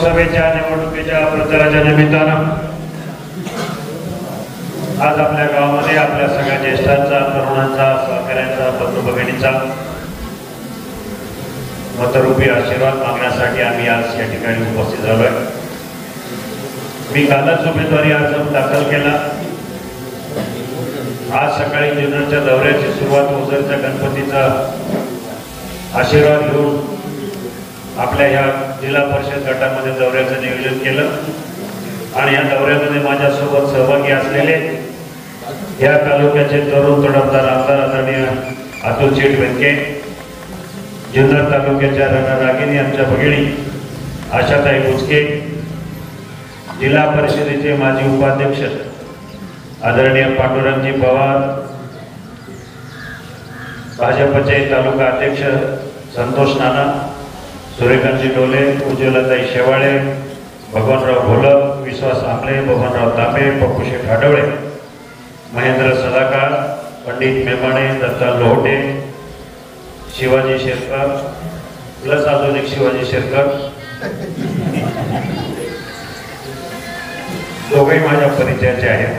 लोकसभेच्या निवडणुकीच्या प्रचाराच्या निमित्तानं आज आपल्या गावामध्ये आपल्या सगळ्या ज्येष्ठांचा, तरुणांचा, सहकाऱ्यांचा, बंधू भगिनींचा मतरूपी आशीर्वाद मागण्यासाठी आम्ही आज या ठिकाणी उपस्थित झालोय। मी कालच उमेदवारी अर्ज दाखल केला। आज सकाळी जुन्नरच्या दौऱ्याची सुरुवात ओझरच्या गणपतीचा आशीर्वाद घेऊन आपल्या ह्या जिल्हा परिषद गटामध्ये दौऱ्याचं नियोजन केलं आणि या दौऱ्यामध्ये माझ्यासोबत सहभागी असलेले या तालुक्याचे तरुण तडफदार आमदार आदरणीय अतुल शेठ बेनके, जुन्नर तालुक्याच्या रणरागिनी आमच्या भगिनी आशाताई बुचके, जिल्हा परिषदेचे माजी उपाध्यक्ष आदरणीय पांडुरंगजी पवार, भाजपचे तालुका अध्यक्ष संतोष नाना, सूर्यकांतजी डोले, उज्ज्वलाताई शेवाळे, भगवानराव घोलप, विश्वास आंबले, बबनराव तांबे, पप्पूशेठ आडवळे, महेंद्र सदाकार, पंडित मेमाणे, दत्ता लोहटे, शिवाजी शेरकर प्लस अजून एक शिवाजी शेरकर, दोघेही माझ्या परिचयाचे आहेत।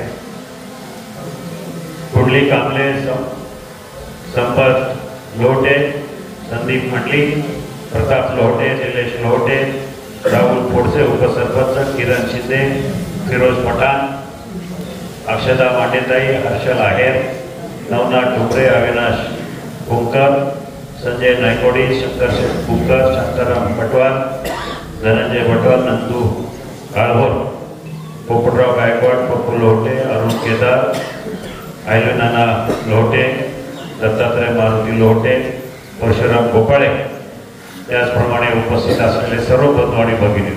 कुंडली कांबले, संपत लोहटे, संदीप मंडली, प्रताप लोहटे, निलेश लोहटे, राहुल फोडसे उपसरपंच, किरण शिंदे, फिरोज पठाण, अक्षदा माटेताई, हर्षल आहेर, नवनाथ डुबरे, अविनाश कुंकर, संजय नायकोडी, शंकर कुंकर, शांताराम पटवाल, धनंजय पटवाल, नंदू काळभोर, पोपटराव गायकवाड, पप्पू लोहटे, अरुण केदार, आयलनाना लोहटे, दत्तात्रय मारुती लोहटे, परशुराम गोपाळे, त्याचप्रमाणे उपस्थित असलेले सर्व बंधू आणि भगिनी,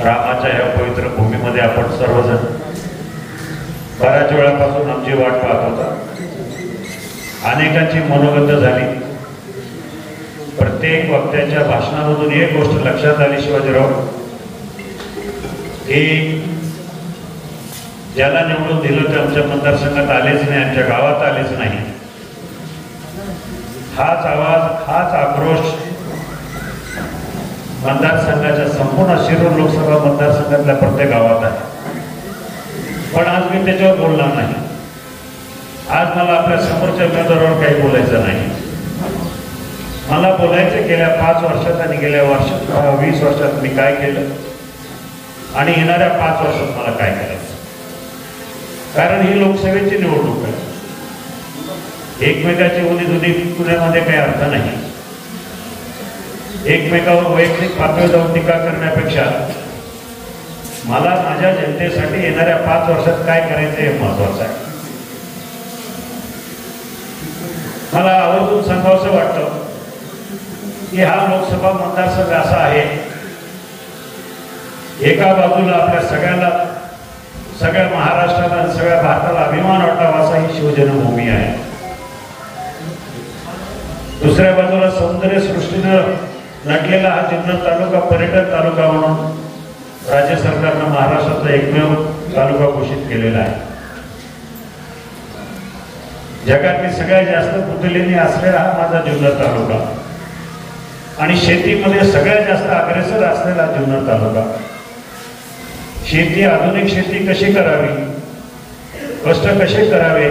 रामाच्या ह्या पवित्र भूमीमध्ये आपण सर्वजण बऱ्याच वेळापासून आमची वाट पाहत होता। अनेकांची मनोगत झाली। प्रत्येक वक्त्याच्या भाषणामधून एक गोष्ट लक्षात आली शिवाजीराव, की ज्याला निवडून दिलं ते आमच्या मतदारसंघात आलेच नाही, आमच्या गावात आलेच नाही। हाच आवाज, हाच आक्रोश मतदारसंघाच्या संपूर्ण शिरूर लोकसभा मतदारसंघातल्या प्रत्येक गावात आहे। पण आज मी त्याच्यावर बोलणार नाही। आज मला आपल्या समोरच्या उमेदवारावर काही बोलायचं नाही। मला बोलायचं गेल्या 5 वर्षात आणि गेल्या 20 वर्षात मी काय केलं आणि येणाऱ्या 5 वर्षात मला काय करायचं, कारण ही लोकसभेची निवडणूक आहे। एकमेकाची उदी पुण्यामध्ये काही अर्थ नाही। एकमेकावर वैयक्तिक पातळीवर जाऊन टीका करण्यापेक्षा मला माझ्या जनतेसाठी येणाऱ्या 5 वर्षात काय करायचं हे महत्वाचं आहे। मला आवर्जून सांगावंसं वाटतं की हा लोकसभा मतदारसंघ असा आहे, एका बाजूला आपल्या सगळ्याला, सगळ्या महाराष्ट्राला, सगळ्या भारताला अभिमान वाटावा असा ही शिवजन्मभूमी आहे। दुसऱ्या बाजूला सौंदर्य सृष्टीनं नटलेला हा जुन्नर तालुका पर्यटन तालुका म्हणून राज्य सरकारनं महाराष्ट्राचा एकमेव तालुका घोषित केलेला आहे। जगातली सगळ्यात जास्त कुतुलिनी असलेला हा माझा जुन्नर तालुका आणि शेतीमध्ये सगळ्यात जास्त अग्रेसर असलेला जुन्नर तालुका। शेती, आधुनिक शेती कशी करावी, कष्ट कसे करावे,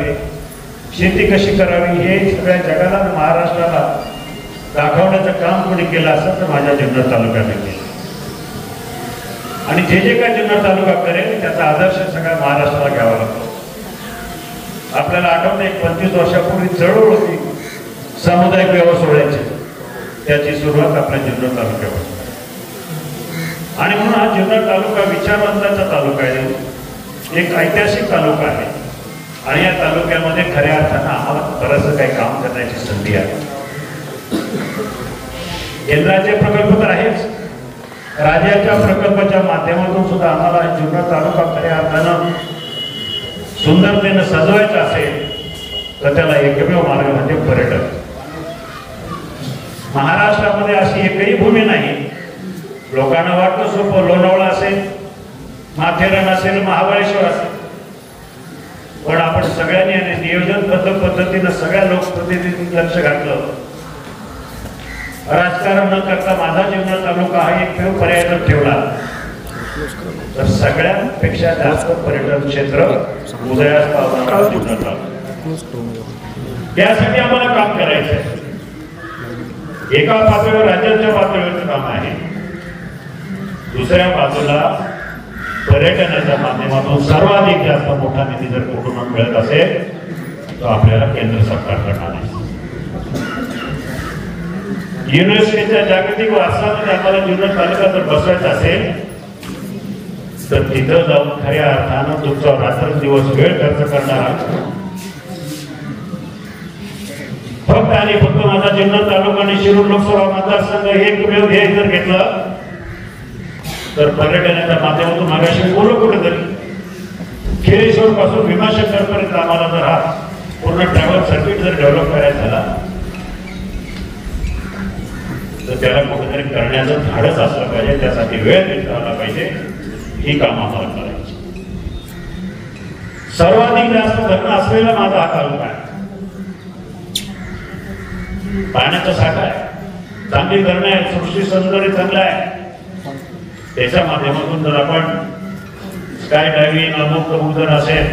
शेती कशी करावी हे सगळ्या जगाला, महाराष्ट्राला दाखवण्याचं काम कोणी केलं असं तर माझ्या जुन्नर तालुक्याने केलं। आणि जे जे काय जुन्नर तालुका करेल त्याचा आदर्श सगळ्या महाराष्ट्राला घ्यावा लागतो। आपल्याला आठवतं, एक 25 वर्षापूर्वी चळवळ होती सामुदायिक व्यवहार सोहळ्याची, त्याची सुरुवात आपल्या जुन्नर तालुक्यावर आणि म्हणून हा जुन्नर तालुका विचारवंतांचा तालुका आहे, एक ऐतिहासिक तालुका आहे आणि या तालुक्यामध्ये खऱ्या अर्थानं आम्हाला बरंचसं काही काम करण्याची संधी आहे। केंद्राचे प्रकल्प तर आहेच, राज्याच्या प्रकल्पाच्या माध्यमातून सुद्धा आम्हाला जुन्नर तालुका खऱ्या अर्थानं सुंदरतेनं सजवायचं असेल तर त्याला एकमेव मार्ग म्हणजे पर्यटन। महाराष्ट्रामध्ये अशी एकही भूमी नाही, लोकांना वाटतं सोपं, लोणावळा असेल, माथेरान असेल, महाबळेश्वर असेल, पण आपण सगळ्यांनी नियोजनबद्ध पद्धतीनं सगळ्या लोकप्रतिनिधींनी लक्ष घातलं राजकारण न करता माझा जुन्नर तालुका हा एक पर्याय जर ठेवला तर सगळ्यांपेक्षा जास्त पर्यटन क्षेत्र उदयास पावणारा जुन्नर तालुका. त्यासाठी आम्हाला काम करायचं आहे. एका पातळीवर राज्याच्या पातळीवरचं काम आहे, दुसऱ्या बाजूला पर्यटनाच्या माध्यमातून सर्वाधिक जास्त मोठा निधी जर कुठून मिळत असेल तर आपल्याला केंद्र सरकारकडून आणायचं. युनेस्कोच्या जागतिक वारसामध्ये आम्हाला जुन्नर तालुका जर बसवायचा असेल तर तिथं जाऊन खऱ्या अर्थानं तुमचा रात्रंदिवस वेळ खर्च करणारा फक्त आणि फक्त माझा जुन्नर तालुका आणि शिरूर लोकसभा मतदारसंघ एक वेळ ध्येय जर घेतलं तर पर्यटनाच्या माध्यमातून मागाशी बोलू कुठेतरी खेडेश्वर पासून भीमाशंकर पर्यंत आम्हाला जर हा पूर्ण ट्रॅव्हल सर्किट जर डेव्हलप करायचा झाला तर त्याला कुठेतरी करण्याचं धाडस असलं पाहिजे, त्यासाठी वेळ देता आला पाहिजे. ही काम आम्हाला करायची. सर्वाधिक जास्त धरण असलेला माझा हा तालुका आहे. पाण्याचा साठा आहे, चांगली धरणं आहे, सृष्टी सौंदर्य चांगलं आहे. त्याच्या माध्यमातून जर आपण स्काय डायव्हिंग अमुक तमुक जर असेल,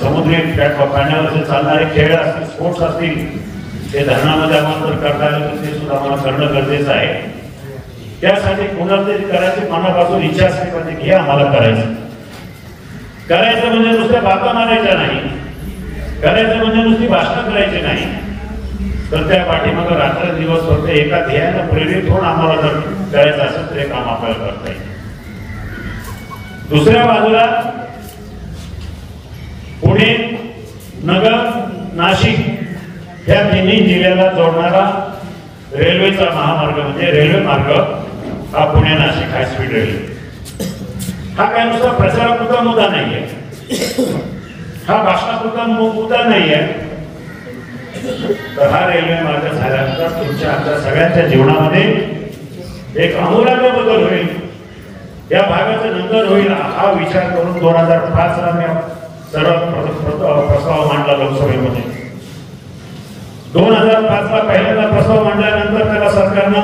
समुद्री पाण्यावर चालणारे खेळ असतील, स्पोर्ट्स असतील, ते धरणामध्ये आम्हाला जर करता आलं तर ते सुद्धा आम्हाला करणं गरजेचं आहे. त्यासाठी कोणाला तरी करायची मनापासून इच्छा असली पाहिजे की हे आम्हाला करायचं. करायचं म्हणजे नुसत्या बाता मारायच्या नाही, करायचं म्हणजे नुसती भाषणं करायची नाही, तर त्या पाठीमागं रात्रंदिवस फक्त एका ध्येयानं प्रेरित होऊन आम्हाला जर करायचं असेल तर हे काम आपल्याला करता येईल. दुसऱ्या बाजूला पुणे, नगर, नाशिक या तिन्ही जिल्ह्याला जोडणारा रेल्वेचा महामार्ग म्हणजे रेल्वे मार्ग हा पुणे नाशिक हायस्पीड रेल्वे हा काय नुसता प्रचारापुरता मुद्दा नाहीये, हा भाषणापुरता मुद्दा नाहीये. तर हा रेल्वे मार्ग झाल्यानंतर तुमच्या आमच्या सगळ्यांच्या जीवनामध्ये एक आमूलाग्र बदल होईल, या भागाचं नंतर होईल. हा विचार करून 2005 ला मी सर्वात प्रस्ताव मांडला लोकसभेमध्ये. 2005 ला पहिल्यांदा प्रस्ताव मांडल्यानंतर त्याला सरकारनं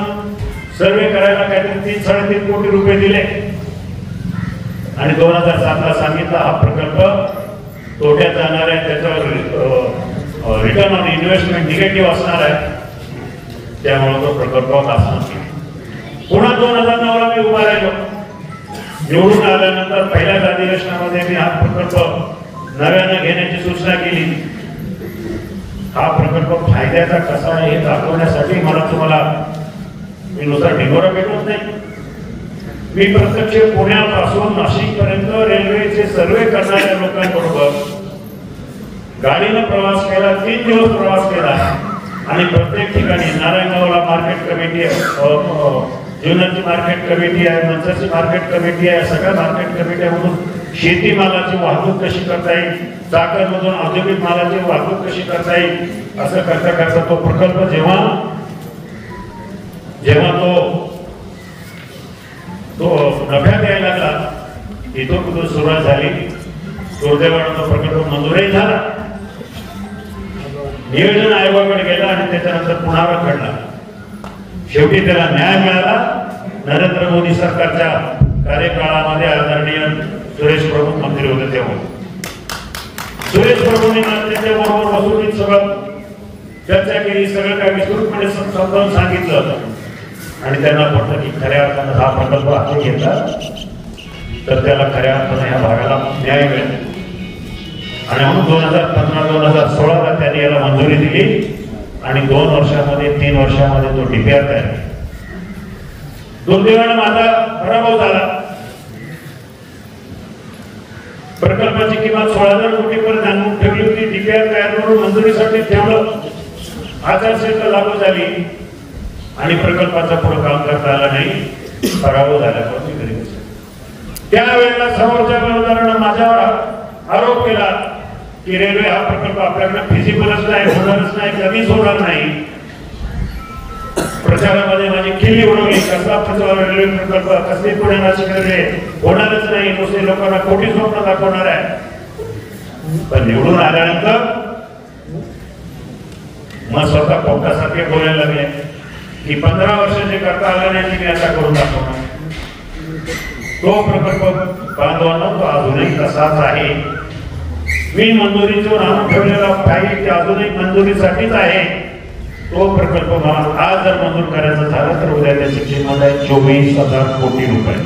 सर्वे करायला काहीतरी 3-3.5 कोटी रुपये दिले आणि 2007 ला सांगितलं हा प्रकल्प तोट्यात जाणार आहे, त्याच्यावर रिटर्न ऑन इन्व्हेस्टमेंट निगेटिव्ह असणार आहे, त्यामुळे तो प्रकल्प असणार. पुन्हा 2009 ला मी उभा राहिलो. निवडून आल्यानंतर पहिल्याच अधिवेशनामध्ये मी हा प्रकल्प नव्यानं घेण्याची सूचना केली. हा प्रकल्प फायद्याचा कसा आहे हे दाखवण्यासाठी तुम्हाला मी नुसता ढिंगोरा पेटवत नाही, मी प्रत्यक्ष पुण्यापासून नाशिक पर्यंत रेल्वेचे सर्वे करणाऱ्या लोकांबरोबर गाडीनं प्रवास केला, 3 दिवस प्रवास केला आणि प्रत्येक ठिकाणी नारायणगावला मार्केट कमिटी आहे, जुन्नरची मार्केट कमिटी आहे, मनसरची मार्केट कमिटी आहे, सगळ्या मार्केट कमिट्यामधून शेतीमालाची वाहतूक कशी करता येईल, चाकणमधून औद्योगिक मालाची वाहतूक कशी करता येईल, असं करता करता तो प्रकल्प जेव्हा तो नफ्यात यायला लागला, इथून कुठून सुरुवात झाली. दुर्दैवानं तो प्रकल्प मंजूरही झाला, नियोजन आयोगाकडे गेला आणि त्याच्यानंतर पुन्हा घडला. शेवटी त्याला न्याय मिळाला. नरेंद्र मोदी सरकारच्या कार्यकाळामध्ये आदरणीय सुरेश प्रभू मंत्री होते तेव्हा सुरेश प्रभूंनी त्याच्याबरोबर बसून सगळं चर्चा केली, सगळं काय विस्तृतपणे समजावून सांगितलं होतं आणि त्यांना म्हटलं की खऱ्या अर्थानं हा प्रकल्प हाती घेतला तर त्याला खऱ्या अर्थानं ह्या भागाला न्याय मिळेल. आणि म्हणून 2015-2016 ला त्यांनी याला मंजुरी दिली आणि 2 वर्षामध्ये 3 वर्षामध्ये तो DPR तयार केला. दुर्दैवानं माझा पराभव झाला. प्रकल्पाची किंमत 16,000 कोटी पर्यंत आणून ठेवली होती. DPR तयार करून मंजुरीसाठी ठेवलं. आचारसंहिता लागू झाली आणि प्रकल्पाचं पुढे काम करता आलं नाही. पराभव झाल्यावर मी घरी बसलो. त्यावेळेला समोरच्या विरोधानं माझ्यावर आरोप केला की रेल्वे हा प्रकल्प आपल्याकडे फिजिबलच नाही, होणारच नाही, कधीच होणार नाही. प्रचारामध्ये माझी खिल्ली उडवली. कसला प्रचार, रेल्वे प्रकल्प कसली पुणे नाशिक रेल्वे होणारच नाही, नुसते लोकांना खोटी स्वप्न दाखवणार आहे. पण निवडून आल्यानंतर मग स्वतः पोटासारखे बोलायला लागले की 15 वर्ष जे करता आलं नाही ते मी आता करून दाखवणार. तो प्रकल्प बांधवांना तो अजूनही तसाच आहे. मी मंजुरीतून आणून ठेवलेला फाईल ते अजूनही मंजुरीसाठीच आहे. तो प्रकल्प मला आज जर मंजूर करायचा झाला तर उद्या त्याची किंमत आहे 24,000 कोटी रुपये.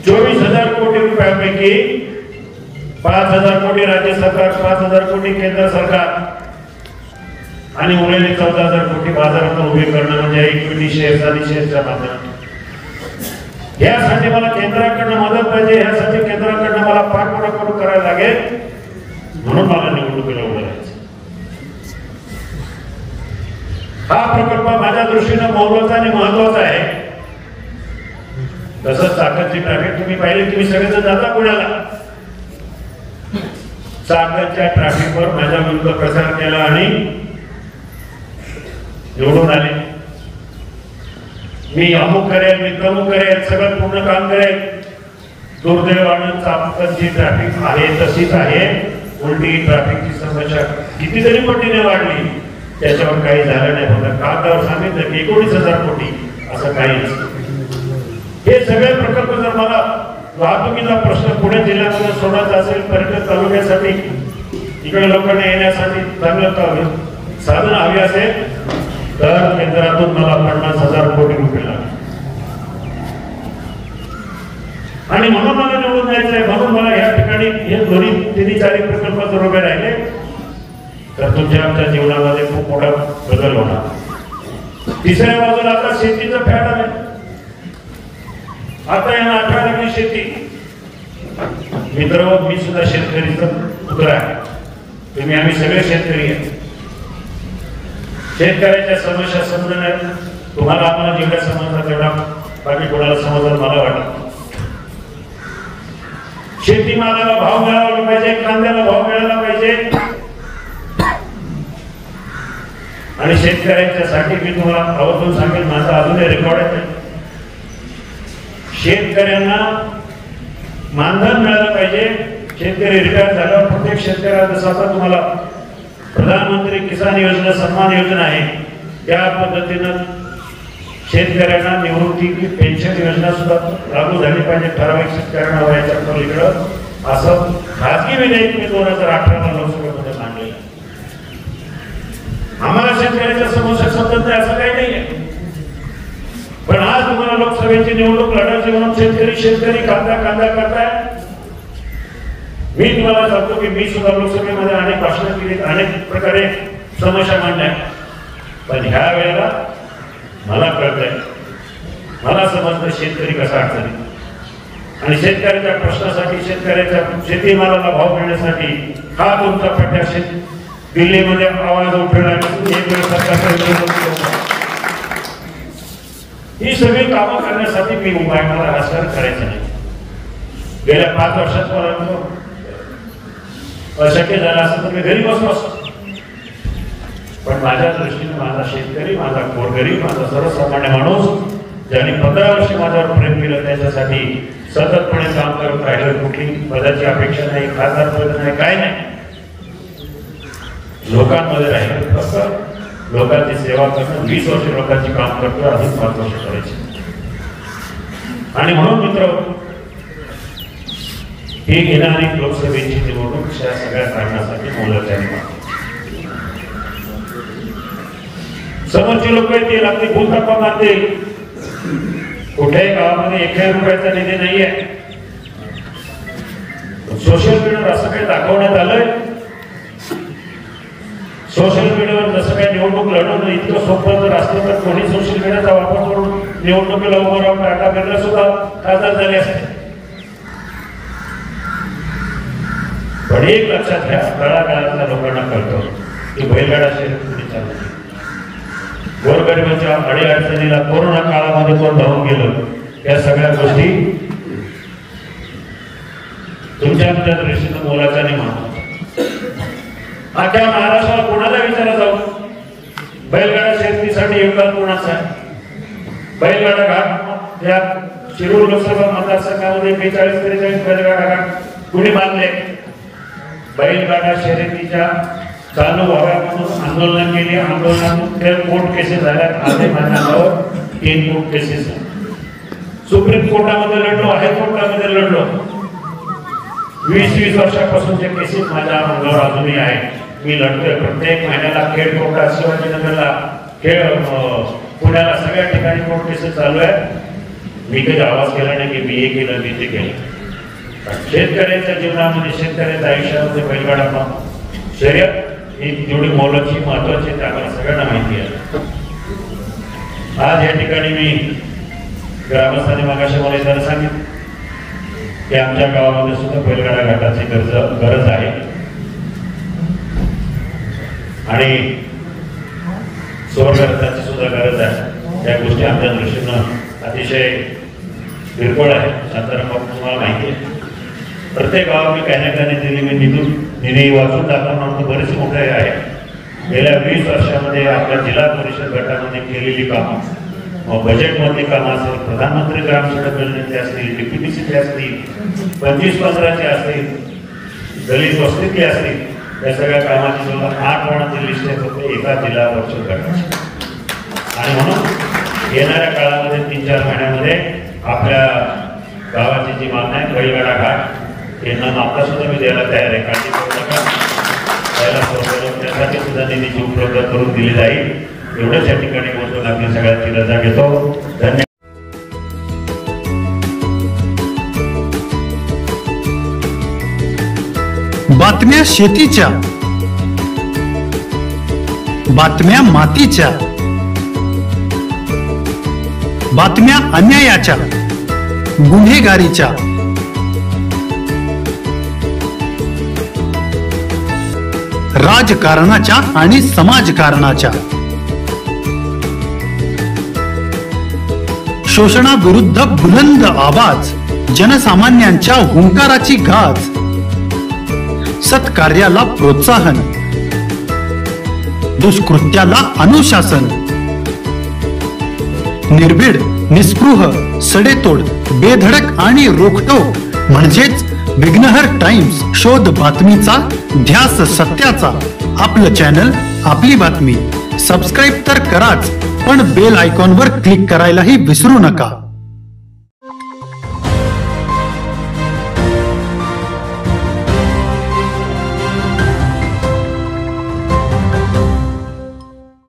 24,000 कोटी रुपयापैकी 5,000 कोटी राज्य सरकार, 5,000 कोटी केंद्र सरकार आणि उरलेले 14,000 कोटी बाजारात उभे करणं म्हणजे इक्विटी शेअर्स आणि शेअर्सच्या माध्यमातून. यासाठी मला केंद्राकडनं मदत पाहिजे. यासाठी केंद्राकडनं मला पाठपुरावा करायला लागेल. म्हणून मला निवडणुकीला उभं राहायचं. हा प्रकल्प माझ्या दृष्टीने महत्वाचा आणि महत्वाचा आहे. तसंच चाकणची ट्रॅफिक तुम्ही पाहिले, तुम्ही सगळेजण जाता पुण्याला. चाकणच्या ट्रॅफिकवर माझ्या विरुद्ध प्रचार केला आणि निवडून आले. मी अमुक करेल, मी तमुक करेल, सगळं पूर्ण काम करेल. दुर्दैवानं चाकणची ट्रॅफिक आहे तशीच आहे. उलटी ट्रॅफिकची समस्या कितीतरी पटीने वाढली, त्याच्यावर काही झालं नाही. फक्त कागदावर सांगितलं की 19,000 कोटी, असं काही नसतं. हे सगळे प्रकल्प जर मला वाहतुकीचा प्रश्न पुणे जिल्ह्यामध्ये सोडायचा असेल, पर्यटन तालुक्यासाठी इकडे लोकांना येण्यासाठी चांगलं साधन हवी असेल तर केंद्रातून मला 50,000 कोटी रुपये लागले. आणि म्हणून मला निवडून द्यायचं आहे. म्हणून मला या ठिकाणी हे दोन्ही 3-4 प्रकल्प जर उभे राहिले तर तुमच्या आमच्या जीवनामध्ये खूप मोठा बदल होणार. तिसऱ्या बाजूला आता शेतीचं फॅट आहे. आता यांना 18 लागली शेती. मित्र, मी सुद्धा शेतकरीचा पुत्र आहे. तुम्ही आम्ही सगळे शेतकरी आहे. शेतकऱ्याच्या समस्या समजण्यात तुम्हाला आम्हाला जेवढ्या समजतात तेवढा बाकी कोणाला समजत मला वाटत. शेतीमालाला भाव मिळाला पाहिजे, कांद्याला भाव मिळाला पाहिजे. आणि शेतकऱ्यांच्यासाठी मी तुम्हाला आवर्जून सांगेल, माझा अजूनही रेकॉर्ड आहे. शेतकऱ्यांना मानधन मिळालं पाहिजे. शेतकरी रिटायर झाल्यावर प्रत्येक शेतकऱ्याला जसं आता तुम्हाला प्रधानमंत्री किसान योजना, सन्मान योजना आहे, त्या पद्धतीनं शेतकऱ्यांना निवृत्ती पेन्शन योजना सुद्धा लागू झाली पाहिजे. ठराविक शेतकऱ्यांना व्हायच्या पलीकडं असं खाजगी विधेयक मी 2018 लोकसभेमध्ये मांडलेलं. आम्हाला शेतकऱ्याच्या समस्या समजत नाही असं काही नाहीये. पण आज तुम्हाला लोकसभेची निवडणूक लढायची म्हणून शेतकरी कांदा करताय. मी तुम्हाला सांगतो की मी सुद्धा लोकसभेमध्ये अनेक भाषणं केली, अनेक प्रकारे समस्या मांडल्या. पण ह्या वेळेला मला कळतंय, मला समजतं शेतकरी कसा अडचणीत. आणि शेतकऱ्याच्या प्रश्नासाठी, शेतकऱ्याच्या शेतीमालाला भाव मिळण्यासाठी हा तुमचा पट्ट्या दिल्लीमध्ये आवाज उठवला. ही सगळी कामं करण्यासाठी मी उपाय मला राजकारण करायचं नाही. गेल्या 5 वर्षात अशक्य झालं असं तर मी घरी बसलो असतो. पण माझ्या दृष्टीने माझा शेतकरी, माझा गोरगरीब, माझा सर्वसामान्य माणूस ज्यांनी 15 वर्ष माझ्यावर प्रेम केलं त्याच्यासाठी सततपणे काम करत राहिलं. कुठली पदाची अपेक्षा नाही, खासदार पद नाही, काय नाही. लोकांमध्ये राहिलं, फक्त लोकांची सेवा करणं. 20 वर्ष लोकांची काम करतो, अजून 5 वर्ष करायचे. आणि म्हणून मित्र, ही येणारी लोकसभेची निवडणूक या सगळ्या कारणासाठी मोलाची आहे. समोरचे लोक येतील, आपली भूलथापा मारतील. कुठल्याही गावामध्ये 1 रुपयाचा निधी नाहीये. सोशल मीडियावर असं काही दाखवण्यात आलंय. सोशल मीडियावर जसं काही निवडणूक लढवणं इतकं सोपं जर असतं तर कोणी सोशल मीडियाचा वापर करून निवडणुकीला उभं राहून टाटा बिर्ला सुद्धा खासदार झाले असते. पण एक लक्षात घ्या, तळागाळातल्या लोकांना कळतं की बैलगाडा शर्यत पुढे चालली. गोरगरिबांच्या अडीअडचणीला कोरोना काळामध्ये कोण धावून गेलं, या सगळ्या गोष्टी तुमच्या दृष्टीनं मोलाच्या नाही म्हणतात. अख्ख्या महाराष्ट्राला कोणाला विचारा जाऊ, बैलगाडा शर्यतीसाठी योगदान कोणाचं आहे? बैलगाडा घाट या शिरूर लोकसभा मतदारसंघामध्ये 42-43 बैलगाडा घाट कुणी बांधले? बैलगाडा शर्यतीच्या चालू भागातून आंदोलन केली, आंदोलनातून कोर्ट केसेस झाल्या, आधी माझ्या नावावर 3 कोर्ट केसेस, सुप्रीम कोर्टामध्ये लढलो, हायकोर्टामध्ये लढलो, 20-20 वर्षापासूनच्या केसेस माझ्या अंगावर अजूनही आहे. मी लढतोय प्रत्येक महिन्याला. खेड कोर्टात, शिवाजीनगरला, पुण्याला, सगळ्या ठिकाणी कोर्ट केसेस चालू आहे. मी कधी आवाज केला नाही की मी हे केलं, मी ते केलं. शेतकऱ्यांच्या जीवनामध्ये, शेतकऱ्यांच्या आयुष्यामध्ये बैलगाडा शर्यत ही जेवढी मोलाची, महत्वाची ते आम्हाला सगळ्यांना माहिती आहे. आज या ठिकाणी मी ग्रामस्थांनी मागाशी मला इथं सांगितलं की आमच्या गावामध्ये सुद्धा बैलगाडा घाटाची गरज आहे आणि स्वर्गरथाची सुद्धा गरज आहे. या गोष्टी आमच्या दृष्टीनं अतिशय किरकोळ आहे. शांताराम बाबू तुम्हाला माहिती आहे, प्रत्येक गावात मी काही ना काही निधी वाचून दाखवणार बरेच मोठे आहे. गेल्या 20 वर्षामध्ये आपल्या जिल्हा परिषद गटामध्ये केलेली कामं, बजेटमधली कामं असेल, प्रधानमंत्री ग्राम सडक योजनेचे असतील, DPTCचे असतील, 25-15चे असतील, दलित वस्तीतले असतील, या सगळ्या कामाची सुद्धा 8 वर्णाची लिस्ट आहे फक्त एका जिल्हा परिषद गटाची. आणि म्हणून येणाऱ्या काळामध्ये 3-4 महिन्यामध्ये आपल्या गावाची जी मागणी आहे बैलगाडा घाट यांना मागता सुद्धा मी द्यायला तयार आहे. काळजी करू नका, त्याला त्यासाठी सुद्धा निधीची उपलब्ध करून दिली जाईल. एवढंच या ठिकाणी बोलून आपली सगळ्यांची रजा घेतो. धन्यवाद. बातम्या शेतीच्या, बातम्या मातीच्या, बातम्या अन्यायाच्या, गुन्हेगारीच्या, राजकारणाच्या आणि समाजकारणाच्या, शोषणाविरुद्ध बुलंद आवाज, जनसामान्यांच्या हुंकाराची गाज, सत्कार्याला प्रोत्साहन, दुष्कृत्याला अनुशासन, निर्भीड, निस्पृह, सडेतोड, बेधडक आणि रोखटोक म्हणजेच विघ्नहर टाइम्स. शोध बातमीचा, ध्यास सत्याचा. आपलं चॅनल, आपली बातमी. सबस्क्राईब तर कराच, पण बेल आयकॉनवर क्लिक करायलाही विसरू नका.